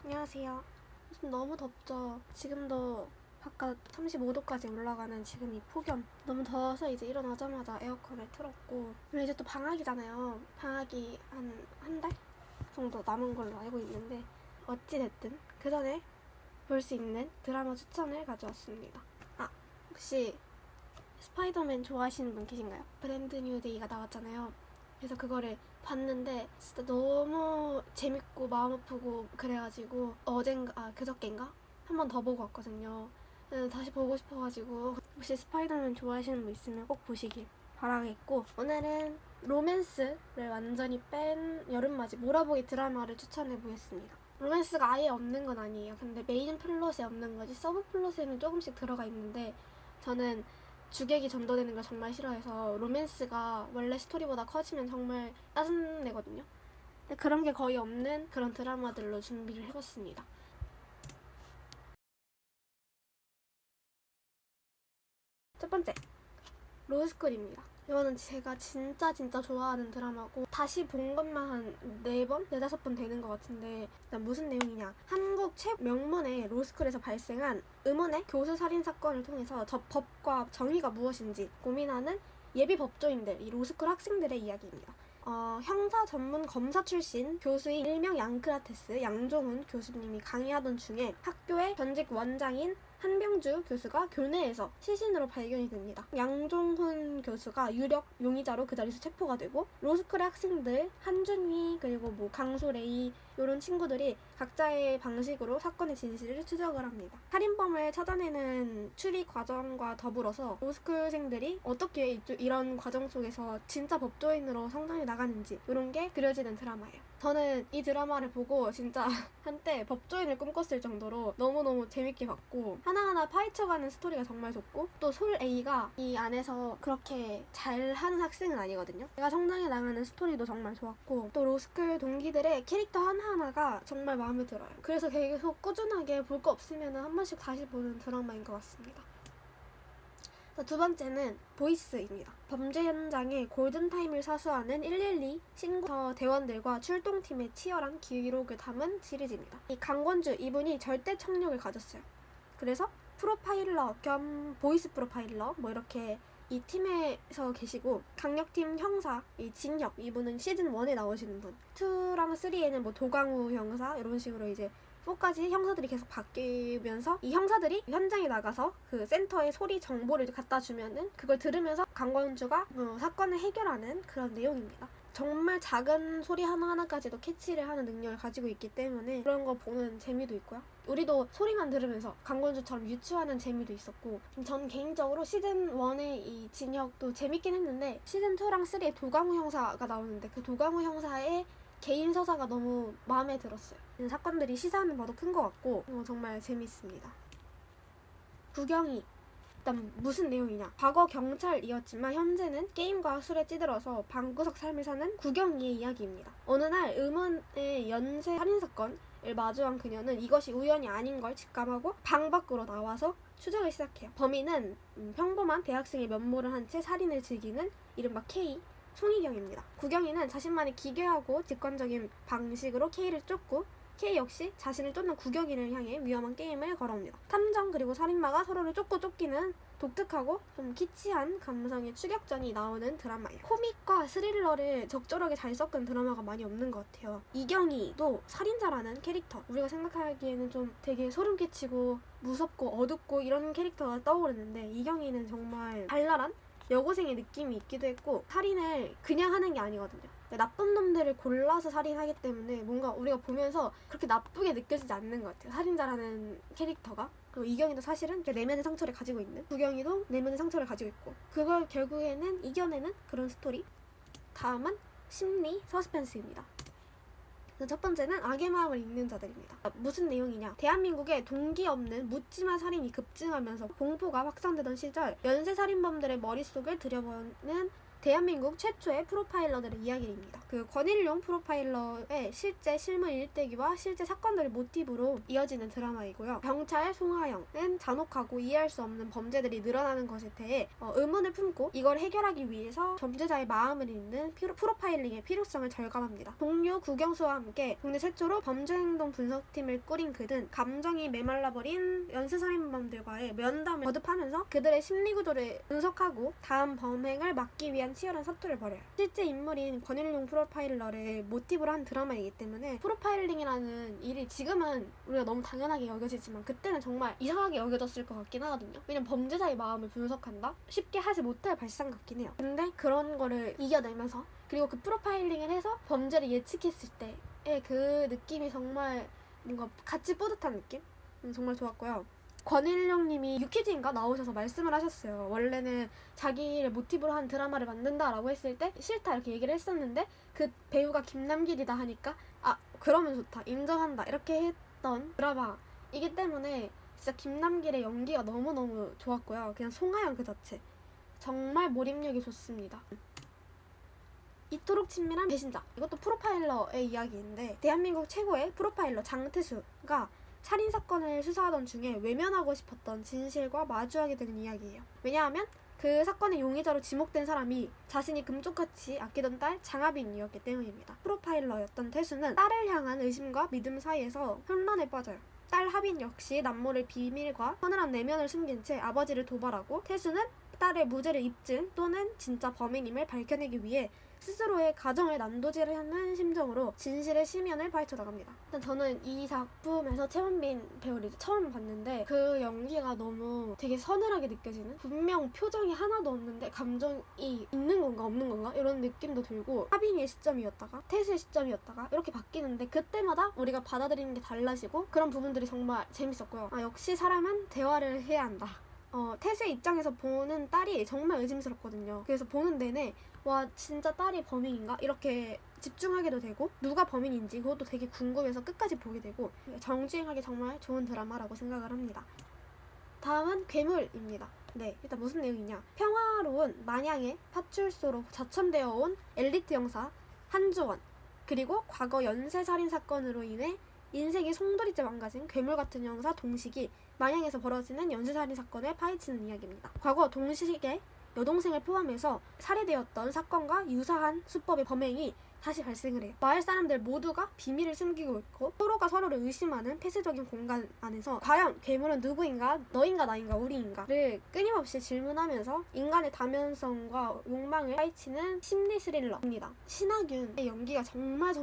안녕하세요. 요즘 너무 덥죠? 지금도 바깥 35도까지 올라가는 지금 이 폭염. 너무 더워서 이제 일어나자마자 에어컨을 틀었고. 그리고 이제 또 방학이잖아요. 방학이 한 달 정도 남은 걸로 알고 있는데, 어찌됐든 그 전에 볼 수 있는 드라마 추천을 가져왔습니다. 아, 혹시 스파이더맨 좋아하시는 분 계신가요? 브랜드 뉴 데이가 나왔잖아요. 그래서 그거를 봤는데 진짜 너무 재밌고 마음 아프고 그래가지고 그저께인가? 한 번 더 보고 왔거든요. 다시 보고 싶어가지고 혹시 스파이더맨 좋아하시는 분 있으면 꼭 보시길 바라겠고, 오늘은 로맨스를 완전히 뺀 여름맞이 몰아보기 드라마를 추천해보겠습니다. 로맨스가 아예 없는 건 아니에요. 근데 메인 플롯에 없는 거지 서브 플롯에는 조금씩 들어가 있는데, 저는 주객이 전도되는 걸 정말 싫어해서 로맨스가 원래 스토리보다 커지면 정말 짜증내거든요. 근데 그런 게 거의 없는 그런 드라마들로 준비를 해봤습니다. 첫 번째, 로스쿨입니다. 이거는 제가 진짜 좋아하는 드라마고, 다시 본 것만 한 4번? 4~5번 되는 것 같은데, 일단 무슨 내용이냐. 한국 최명문의 로스쿨에서 발생한 음원의 교수 살인 사건을 통해서 법과 정의가 무엇인지 고민하는 예비 법조인들, 이 로스쿨 학생들의 이야기입니다. 형사 전문 검사 출신 교수인 일명 양크라테스 양종훈 교수님이 강의하던 중에 학교의 전직 원장인 한병주 교수가 교내에서 시신으로 발견이 됩니다. 양종훈 교수가 유력 용의자로 그 자리에서 체포가 되고, 로스쿨의 학생들 한준희 그리고 강소레이 이런 친구들이 각자의 방식으로 사건의 진실을 추적을 합니다. 살인범을 찾아내는 추리 과정과 더불어서 로스쿨생들이 어떻게 이런 과정 속에서 진짜 법조인으로 성장해 나가는지, 이런 게 그려지는 드라마예요. 저는 이 드라마를 보고 진짜 한때 법조인을 꿈꿨을 정도로 너무너무 재밌게 봤고, 하나하나 파헤쳐가는 스토리가 정말 좋고, 또 솔A가 이 안에서 그렇게 잘하는 학생은 아니거든요. 제가 성장해 나가는 스토리도 정말 좋았고, 또 로스쿨 동기들의 캐릭터 하나하나가 정말 마음에 들어요. 그래서 계속 꾸준하게 볼 거 없으면 한 번씩 다시 보는 드라마인 것 같습니다. 두 번째는 보이스입니다. 범죄 현장에 골든타임을 사수하는 112 신고 대원들과 출동팀의 치열한 기록을 담은 시리즈입니다. 이 강권주 이분이 절대 청력을 가졌어요. 그래서 프로파일러 겸 보이스 프로파일러 이렇게 이 팀에서 계시고, 강력팀 형사 이 진혁 이분은 시즌 1에 나오시는 분, 2랑 3에는 도강우 형사 이런 식으로 이제 4까지 형사들이 계속 바뀌면서, 이 형사들이 현장에 나가서 그 센터에 소리 정보를 갖다 주면은 그걸 들으면서 강권주가 사건을 해결하는 그런 내용입니다. 정말 작은 소리 하나하나까지도 캐치를 하는 능력을 가지고 있기 때문에 그런 거 보는 재미도 있고요. 우리도 소리만 들으면서 강권주처럼 유추하는 재미도 있었고, 전 개인적으로 시즌 1의 이 진혁도 재밌긴 했는데, 시즌 2랑 3에 도강우 형사가 나오는데 그 도강우 형사의 개인 서사가 너무 마음에 들었어요. 사건들이 시사하는 바도 큰 것 같고 정말 재밌습니다. 구경이 일단 무슨 내용이냐. 과거 경찰이었지만 현재는 게임과 술에 찌들어서 방구석 삶을 사는 구경이의 이야기입니다. 어느 날 음원의 연쇄 살인사건을 마주한 그녀는 이것이 우연이 아닌 걸 직감하고 방 밖으로 나와서 추적을 시작해요. 범인은 평범한 대학생의 면모를 한 채 살인을 즐기는 이른바 K, 송희경입니다. 구경이는 자신만의 기괴하고 직관적인 방식으로 K를 쫓고, K 역시 자신을 쫓는 구경이를 향해 위험한 게임을 걸어옵니다. 탐정 그리고 살인마가 서로를 쫓기는 독특하고 좀 키치한 감성의 추격전이 나오는 드라마예요. 코믹과 스릴러를 적절하게 잘 섞은 드라마가 많이 없는 것 같아요. 이경이도 살인자라는 캐릭터, 우리가 생각하기에는 좀 되게 소름 끼치고 무섭고 어둡고 이런 캐릭터가 떠오르는데, 이경이는 정말 발랄한 여고생의 느낌이 있기도 했고, 살인을 그냥 하는 게 아니거든요. 나쁜 놈들을 골라서 살인하기 때문에 뭔가 우리가 보면서 그렇게 나쁘게 느껴지지 않는 것 같아요, 살인자라는 캐릭터가. 그리고 이경이도 사실은 내면의 상처를 가지고 있는, 구경이도 내면의 상처를 가지고 있고, 그걸 결국에는 이겨내는 그런 스토리. 다음은 심리 서스펜스입니다. 첫 번째는 악의 마음을 읽는 자들입니다. 무슨 내용이냐. 대한민국에 동기 없는 묻지마 살인이 급증하면서 공포가 확산되던 시절, 연쇄살인범들의 머릿속을 들여보는 대한민국 최초의 프로파일러들의 이야기입니다. 그 권일용 프로파일러의 실제 실물 일대기와 실제 사건들을 모티브로 이어지는 드라마이고요. 경찰 송하영은 잔혹하고 이해할 수 없는 범죄들이 늘어나는 것에 대해 의문을 품고 이걸 해결하기 위해서 범죄자의 마음을 읽는 프로파일링의 필요성을 절감합니다. 동료 구경수와 함께 국내 최초로 범죄행동 분석팀을 꾸린 그는 감정이 메말라버린 연쇄살인범들과의 면담을 거듭하면서 그들의 심리구조를 분석하고 다음 범행을 막기 위한 치열한 사투를 벌여요. 실제 인물인 권일용 프로파일러를 모티브로 한 드라마이기 때문에 프로파일링이라는 일이 지금은 우리가 너무 당연하게 여겨지지만 그때는 정말 이상하게 여겨졌을 것 같긴 하거든요. 왜냐면 범죄자의 마음을 분석한다? 쉽게 하지 못할 발상 같긴 해요. 근데 그런 거를 이겨내면서 그리고 그 프로파일링을 해서 범죄를 예측했을 때의 그 느낌이 정말 뭔가 같이 뿌듯한 느낌? 정말 좋았고요. 권일용님이 유퀴즈인가 나오셔서 말씀을 하셨어요. 원래는 자기를 모티브로 한 드라마를 만든다라고 했을 때 싫다 이렇게 얘기를 했었는데 그 배우가 김남길이다 하니까 그러면 좋다 인정한다 이렇게 했던 드라마이기 때문에 진짜 김남길의 연기가 너무너무 좋았고요. 그냥 송하영 그 자체 정말 몰입력이 좋습니다. 이토록 친밀한 배신자, 이것도 프로파일러의 이야기인데 대한민국 최고의 프로파일러 장태수가 살인사건을 수사하던 중에 외면하고 싶었던 진실과 마주하게 되는 이야기예요. 왜냐하면 그 사건의 용의자로 지목된 사람이 자신이 금쪽같이 아끼던 딸 장하빈이었기 때문입니다. 프로파일러였던 태수는 딸을 향한 의심과 믿음 사이에서 혼란에 빠져요. 딸 하빈 역시 남모를 비밀과 서늘한 내면을 숨긴 채 아버지를 도발하고 태수는 딸의 무죄를 입증 또는 진짜 범인임을 밝혀내기 위해 스스로의 가정을 난도질하는 심정으로 진실의 심연을 파헤쳐나갑니다. 일단 저는 이 작품에서 최원빈 배우를 처음 봤는데 그 연기가 너무 되게 서늘하게 느껴지는, 분명 표정이 하나도 없는데 감정이 있는 건가 없는 건가 이런 느낌도 들고, 하빈이의 시점이었다가 태수의 시점이었다가 이렇게 바뀌는데 그때마다 우리가 받아들이는 게 달라지고 그런 부분들이 정말 재밌었고요. 역시 사람은 대화를 해야 한다. 태수의 입장에서 보는 딸이 정말 의심스럽거든요. 그래서 보는 내내 와 진짜 딸이 범인인가? 이렇게 집중하게도 되고 누가 범인인지 그것도 되게 궁금해서 끝까지 보게 되고 정주행하기 정말 좋은 드라마라고 생각을 합니다. 다음은 괴물입니다. 네, 일단 무슨 내용이냐, 평화로운 만양의 파출소로 자천되어 온 엘리트 형사 한주원, 그리고 과거 연쇄살인 사건으로 인해 인생이 송두리째 망가진 괴물같은 형사 동식이 만양에서 벌어지는 연쇄살인 사건을 파헤치는 이야기입니다. 과거 동식의 여동생을 포함해서 살해되었던 사건과 유사한 수법의 범행이 다시 발생을 해요. 마을 사람들 모두가 비밀을 숨기고 있고 서로가 서로를 의심하는 폐쇄적인 공간 안에서 과연 괴물은 누구인가, 너인가 나인가 우리인가를 끊임없이 질문하면서 인간의 다면성과 욕망을 파헤치는 심리 스릴러입니다. 신하균의 연기가 정말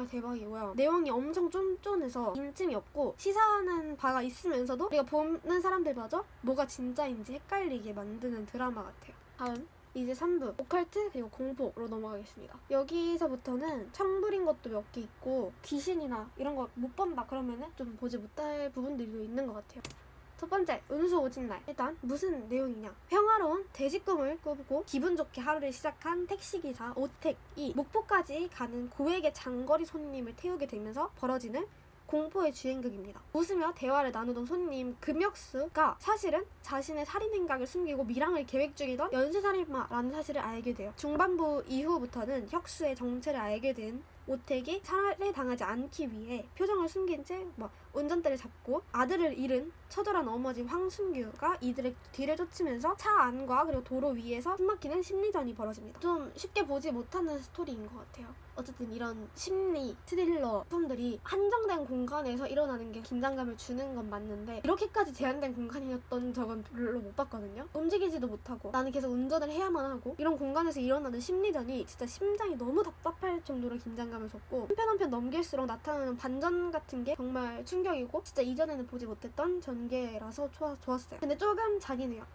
대박이고요. 내용이 엄청 쫀쫀해서 빈틈이 없고 시사하는 바가 있으면서도 우리가 보는 사람들마저 뭐가 진짜인지 헷갈리게 만드는 드라마 같아요. 다음 이제 3부 오컬트 그리고 공포로 넘어가겠습니다. 여기서부터는 청불인 것도 몇 개 있고 귀신이나 이런 거 못 본다 그러면은 좀 보지 못할 부분들도 있는 것 같아요. 첫 번째, 운수 오진 날. 일단 무슨 내용이냐, 평화로운 돼지 꿈을 꾸고 기분 좋게 하루를 시작한 택시기사 오택이 목포까지 가는 고액의 장거리 손님을 태우게 되면서 벌어지는 공포의 주행극입니다. 웃으며 대화를 나누던 손님 금혁수가 사실은 자신의 살인 생각을 숨기고 밀항을 계획 중이던 연쇄살인마라는 사실을 알게 돼요. 중반부 이후부터는 혁수의 정체를 알게 된 오택이 살해당하지 않기 위해 표정을 숨긴 채 운전대를 잡고 아들을 잃은 처절한 어머니 황순규가 이들의 뒤를 쫓으면서 차 안과 그리고 도로 위에서 숨막히는 심리전이 벌어집니다. 좀 쉽게 보지 못하는 스토리인 것 같아요. 어쨌든 이런 심리 스릴러 품들이 한정된 공간에서 일어나는 게 긴장감을 주는 건 맞는데 이렇게까지 제한된 공간이었던 적은 별로 못 봤거든요. 움직이지도 못하고 나는 계속 운전을 해야만 하고 이런 공간에서 일어나는 심리전이 진짜 심장이 너무 답답할 정도로 긴장감을 줬고 한편 넘길수록 나타나는 반전 같은 게 정말 충격이고 진짜 이전에는 보지 못했던 전개라서 좋았어요. 근데 조금 잔인해요.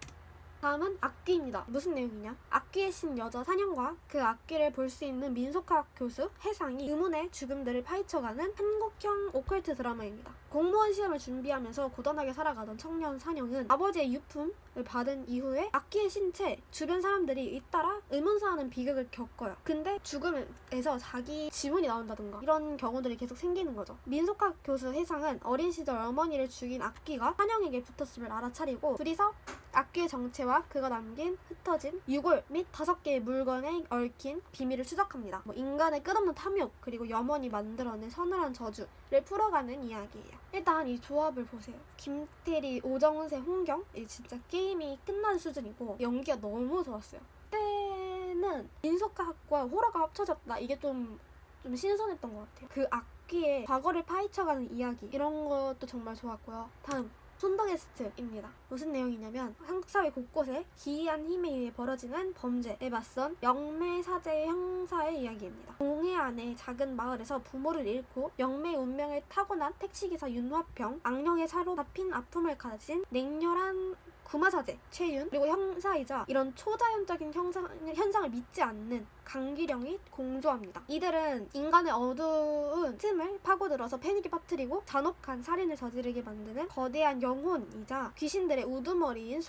다음은 악귀입니다. 무슨 내용이냐, 악귀의 신 여자 사냥과 그 악귀를 볼 수 있는 민속학 교수 해상이 의문의 죽음들을 파헤쳐가는 한국형 오컬트 드라마입니다. 공무원 시험을 준비하면서 고단하게 살아가던 청년 사냥은 아버지의 유품을 받은 이후에 악귀의 신체 주변 사람들이 잇따라 의문사하는 비극을 겪어요. 근데 죽음에서 자기 지문이 나온다던가 이런 경우들이 계속 생기는 거죠. 민속학 교수 해상은 어린 시절 어머니를 죽인 악귀가 사냥에게 붙었음을 알아차리고 둘이서 악귀의 정체와 그가 남긴 흩어짐, 유골 및 5개의 물건에 얽힌 비밀을 추적합니다. 인간의 끝없는 탐욕 그리고 염원이 만들어낸 서늘한 저주를 풀어가는 이야기예요. 일단 이 조합을 보세요. 김태리, 오정세, 홍경 이 진짜 게임이 끝난 수준이고 연기가 너무 좋았어요. 그때는 민속과학과 호러가 합쳐졌다. 이게 좀 신선했던 것 같아요. 그 악귀의 과거를 파헤쳐가는 이야기 이런 것도 정말 좋았고요. 다음 손더게스트입니다. 무슨 내용이냐면 한국 사회 곳곳에 기이한 힘에 의해 벌어지는 범죄에 맞선 영매사제 형사의 이야기입니다. 동해 안의 작은 마을에서 부모를 잃고 영매의 운명을 타고난 택시기사 윤화평, 악령에 사로잡힌 아픔을 가진 냉혈한 구마사제 최윤, 그리고 형사이자 이런 초자연적인 현상을 믿지 않는 강기령이 공조합니다. 이들은 인간의 어두운 틈을 파고들어서 패닉에 빠뜨리고 잔혹한 살인을 저지르게 만드는 거대한 영혼이자 귀신들의 우두머리인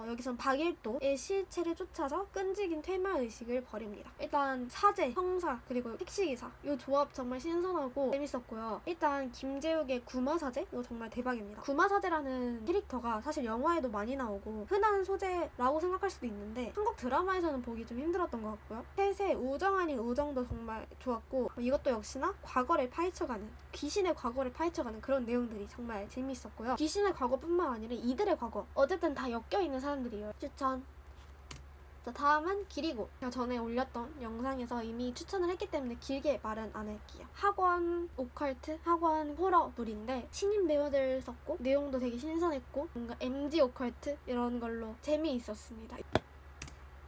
여기선 박일도의 실체를 쫓아서 끈질긴 퇴마의식을 벌입니다. 일단 사제, 형사, 그리고 택시기사 이 조합 정말 신선하고 재밌었고요. 일단 김재욱의 구마사제 이거 정말 대박입니다. 구마사제라는 캐릭터가 사실 영화에도 많이 나오고 흔한 소재라고 생각할 수도 있는데 한국 드라마에서는 보기 좀 힘들었던 것 같고요. 셋의 우정 아닌 우정도 정말 좋았고 이것도 역시나 과거를 파헤쳐가는 귀신의 과거를 파헤쳐가는 그런 내용들이 정말 재미있었고요. 귀신의 과거뿐만 아니라 이들의 과거 어쨌든 다 엮여있는 사람들이에요. 추천. 자, 다음은 길이고 제가 전에 올렸던 영상에서 이미 추천을 했기 때문에 길게 말은 안 할게요. 학원 오컬트, 학원 호러물인데 신인 배우들 썼고 내용도 되게 신선했고 뭔가 MG 오컬트 이런 걸로 재미있었습니다.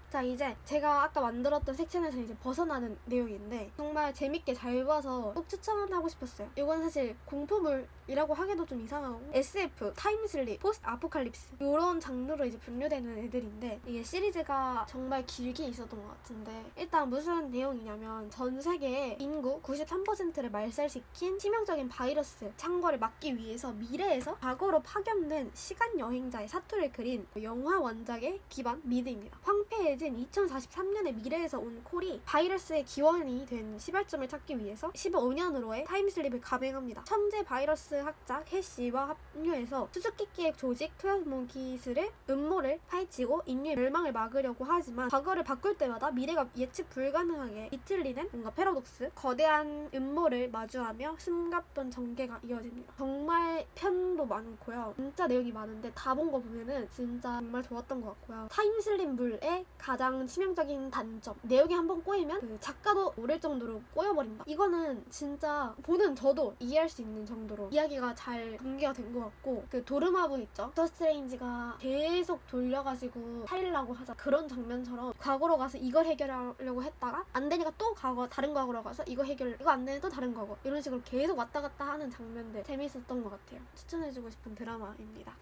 자, 이제 제가 아까 만들었던 섹션에서 이제 벗어나는 내용인데 정말 재밌게 잘 봐서 꼭 추천을 하고 싶었어요. 이건 사실 공포물이라고 하기도 좀 이상하고 SF, 타임슬립, 포스트 아포칼립스 이런 장르로 이제 분류되는 애들인데 이게 시리즈가 정말 길게 있었던 것 같은데 일단 무슨 내용이냐면 전 세계의 인구 93%를 말살시킨 치명적인 바이러스 창궐을 막기 위해서 미래에서 과거로 파견된 시간 여행자의 사투를 그린 영화 원작의 기반 미드입니다. 황폐해진 2043년의 미래에서 온 콜이 바이러스의 기원이 된 시발점을 찾기 위해서 15년으로의 타임슬립을 감행합니다. 천재 바이러스 학자 해시와 합류해서 수수께끼의 조직 토요모기스를 음모를 파헤치고 인류의 멸망을 막으려고 하지만 과거를 바꿀 때마다 미래가 예측 불가능하게 비틀리는 뭔가 패러독스, 거대한 음모를 마주하며 숨가쁜 전개가 이어집니다. 정말 편도 많고요. 진짜 내용이 많은데 다 본 거 보면은 진짜 정말 좋았던 것 같고요. 타임슬립물의 가장 치명적인 단점, 내용이 한번 꼬이면 그 작가도 모를 정도로 꼬여버린다. 이거는 진짜 보는 저도 이해할 수 있는 정도로 이야기가 잘 전개가 된 것 같고 그 도르마분 있죠? 닥터 스트레인지가 계속 돌려가지고 살리려고 하자 그런 장면처럼 과거로 가서 이걸 해결하려고 했다가 안 되니까 또 다른 과거로 가서 이거 안 되면 또 다른 과거 이런 식으로 계속 왔다 갔다 하는 장면들 재밌었던 것 같아요. 추천해주고 싶은 드라마입니다.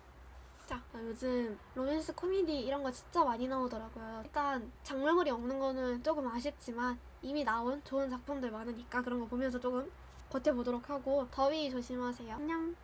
자, 요즘 로맨스 코미디 이런 거 진짜 많이 나오더라고요. 일단 장르물이 없는 거는 조금 아쉽지만 이미 나온 좋은 작품들 많으니까 그런 거 보면서 조금 버텨보도록 하고 더위 조심하세요. 안녕.